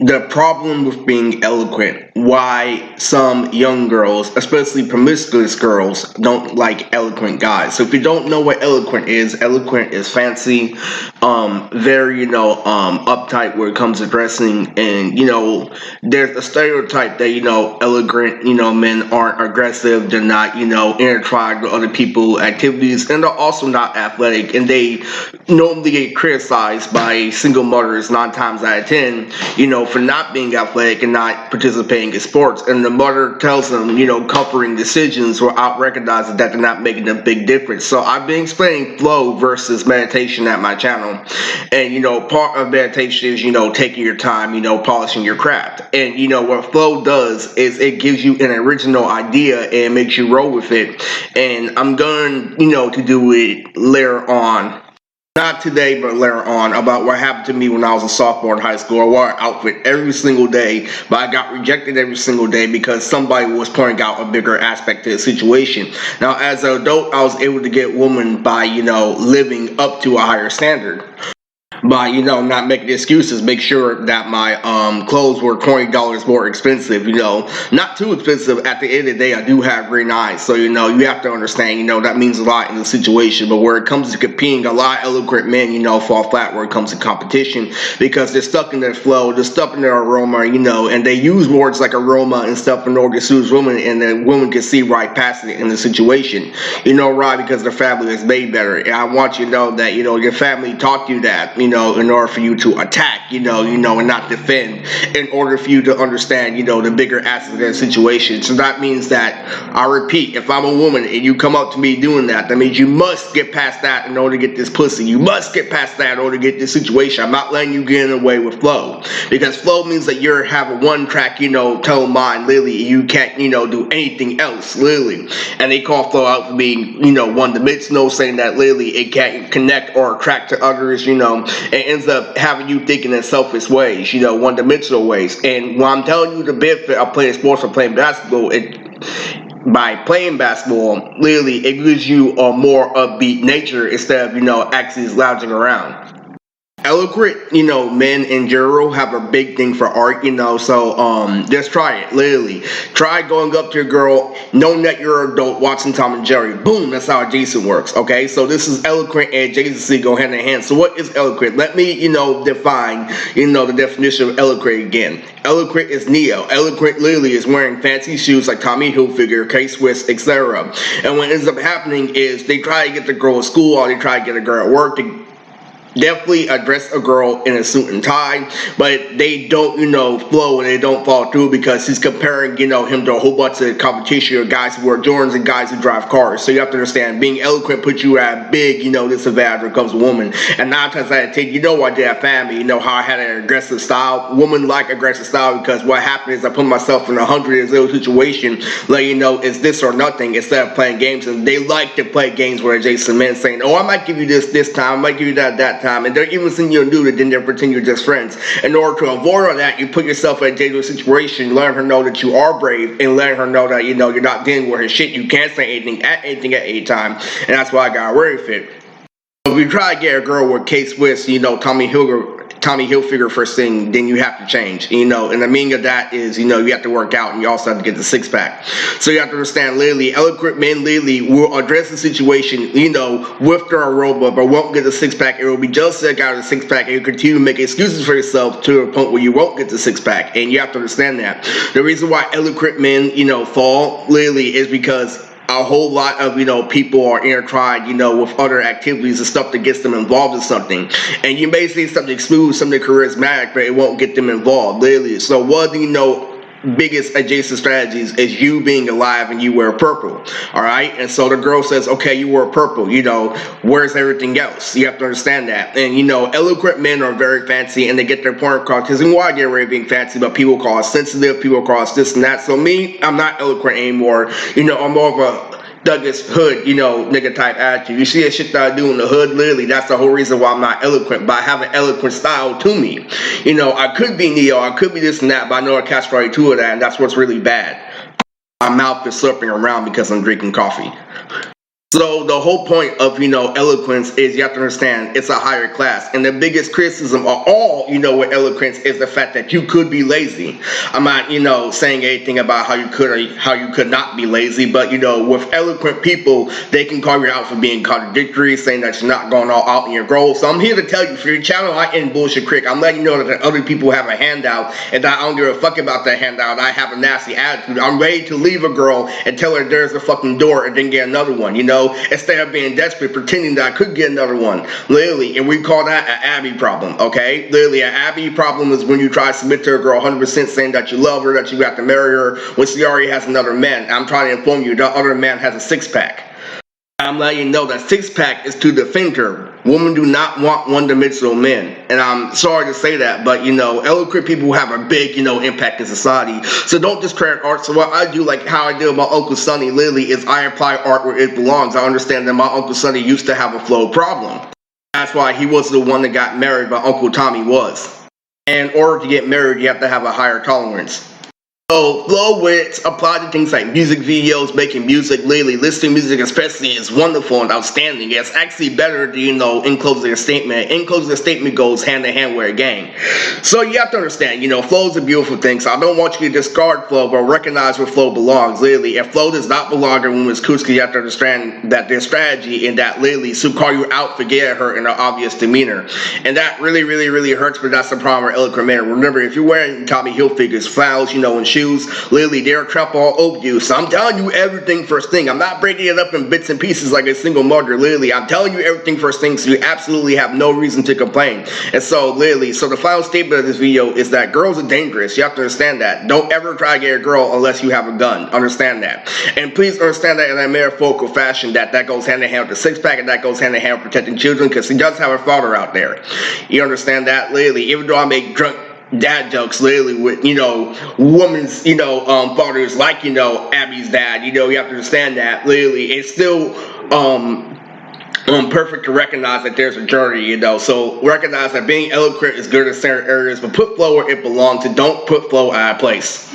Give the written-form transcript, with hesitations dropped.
The problem with being eloquent, why some young girls, especially promiscuous girls, don't like eloquent guys. So if you don't know what eloquent is fancy, very, uptight where it comes to dressing. And, there's a stereotype that, eloquent, men aren't aggressive, they're not, intertwined with other people activities, and they're also not athletic, and they normally get criticized by single mothers 9 times out of 10, for not being athletic and not participating in sports. And the mother tells them, comforting decisions without recognizing that they're not making a big difference. So I've been explaining flow versus meditation at my channel. And, part of meditation is, taking your time, polishing your craft. And, what flow does is it gives you an original idea and makes you roll with it. And I'm going, to do it later on, not today, but later on, about what happened to me when I was a sophomore in high school. I wore an outfit every single day, but I got rejected every single day because somebody was pointing out a bigger aspect to the situation. Now, as an adult, I was able to get women by, living up to a higher standard, by not making excuses, make sure that my clothes were $20 more expensive, not too expensive. At the end of the day, I do have green eyes, so you have to understand, that means a lot in the situation. But where it comes to competing, a lot of eloquent men, fall flat where it comes to competition, because they're stuck in their flow, they're stuck in their aroma, and they use words like aroma and stuff in order to soothe women, and the woman can see right past it in the situation. Right? Because their family is made better. And I want you to know that your family taught you that, in order for you to attack, and not defend, in order for you to understand, the bigger aspect of the situation. So that means that, I repeat, if I'm a woman and you come up to me doing that, that means you must get past that in order to get this pussy. You must get past that in order to get this situation. I'm not letting you get away with flow, because flow means that you're having one track, tone mind, literally, you can't, do anything else, literally. And they call flow out for being, one-dimensional, saying that literally it can't connect or attract to others, it ends up having you thinking in selfish ways, one-dimensional ways. And when I'm telling you the benefit of playing sports or playing basketball, by playing basketball, literally, it gives you a more upbeat nature instead of, actually lounging around. Eloquent, men in general have a big thing for art, so just try it, literally. Try going up to a girl, knowing that you're an adult, watching Tom and Jerry. Boom, that's how adjacent works, okay? So this is eloquent and adjacency go hand in hand. So what is eloquent? Let me, define, the definition of eloquent again. Eloquent is Neo. Eloquent literally is wearing fancy shoes like Tommy Hilfiger, K-Swiss, etc. And what ends up happening is they try to get the girl at school, or they try to get a girl at work, definitely address a girl in a suit and tie, but they don't, flow, and they don't fall through, because he's comparing, him to a whole bunch of competition of guys who wear Jordans and guys who drive cars. So you have to understand, being eloquent puts you at a big, disadvantage when it comes to women. And 9 times out of 10, I did have family, how I had an aggressive style. Women like aggressive style, because what happened is I put myself in a 100 little situation, like, it's this or nothing, instead of playing games. And they like to play games with adjacent men, saying, oh, I might give you this time, I might give you that time, and they're even seeing you do it, then they're pretending you're just friends. In order to avoid all that, you put yourself in a dangerous situation, letting her know that you are brave, and letting her know that, you're not dealing with her shit. You can't say anything at any time, and that's why I got away with it. If you try to get a girl with K-Swiss, Tommy Hilfiger first thing, then you have to change, and the meaning of that is, you have to work out, and you also have to get the six-pack. So you have to understand, literally, eloquent men literally will address the situation, with their aroma, but won't get the six-pack. It will be just sick out of the six-pack, and you'll continue to make excuses for yourself to a point where you won't get the six-pack, and you have to understand that. The reason why eloquent men, fall, literally, is because a whole lot of people are intertwined with other activities and stuff that gets them involved in something, and you may say something smooth, something charismatic, but it won't get them involved, literally. So one of the biggest adjacent strategies is you being alive and you wear purple, all right? And so the girl says, okay, you wear purple, where's everything else? You have to understand that. And eloquent men are very fancy, and they get their point across, because why get away with being fancy, but people call us sensitive, people call us this and that. So me, I'm not eloquent anymore. I'm more of a Douglas Hood, nigga type attitude. You see that shit that I do in the hood, literally, that's the whole reason why I'm not eloquent, but I have an eloquent style to me. I could be Neo, I could be this and that, but I know I catch 42 of that, and that's what's really bad. My mouth is slurping around because I'm drinking coffee. So the whole point of eloquence is you have to understand it's a higher class, and the biggest criticism of all with eloquence is the fact that you could be lazy. I'm not saying anything about how you could or how you could not be lazy, but with eloquent people they can call you out for being contradictory, saying that you're not going all out in your goals. So I'm here to tell you, for your channel I end bullshit crick. I'm letting you know that other people have a handout, and that I don't give a fuck about that handout. I have a nasty attitude. I'm ready to leave a girl and tell her there's a fucking door and then get another one. Instead of being desperate, pretending that I could get another one. Literally, and we call that an Abby problem, okay? Literally, an Abby problem is when you try to submit to a girl 100% saying that you love her, that you have to marry her, when she already has another man. I'm trying to inform you that other man has a six-pack. I'm letting you know that six-pack is to defend her. Women do not want one-dimensional men. And I'm sorry to say that, but, eloquent people have a big, impact in society. So don't discredit art. So what I do, like how I do with my Uncle Sonny, literally, is I apply art where it belongs. I understand that my Uncle Sonny used to have a flow problem. That's why he was the one that got married, but Uncle Tommy was. And in order to get married, you have to have a higher tolerance. So flow wits apply to things like music videos, making music, literally listening to music especially is wonderful and outstanding. It's actually better to, enclose a statement. Enclosing a statement goes hand in hand with a gang. So you have to understand, flow is a beautiful thing. So I don't want you to discard flow, but recognize where flow belongs. Literally, if flow does not belong to women's Kuska, you have to understand that there's strategy in that literally so call you out for getting her in an obvious demeanor. And that really, really, really hurts, but that's the problem with eloquent men. Remember, if you're wearing Tommy Hilfiger's flowers, and shoes, literally they're trample all over you. So I'm telling you everything first thing. I'm not breaking it up in bits and pieces like a single mother. Literally, I'm telling you everything first thing, so you absolutely have no reason to complain. And so literally, so the final statement of this video is that girls are dangerous. You have to understand that. Don't ever try to get a girl unless you have a gun. Understand that. And please understand that in a metaphorical fashion, that goes hand in hand with the six-pack, and that goes hand in hand with protecting children, because he does have a father out there. You understand that? Literally, even though I make drunk dad jokes literally with women's fathers like Abby's dad, you have to understand that literally it's still perfect to recognize that there's a journey, so recognize that being eloquent is good in certain areas, but put flow where it belongs, and don't put flow out of place.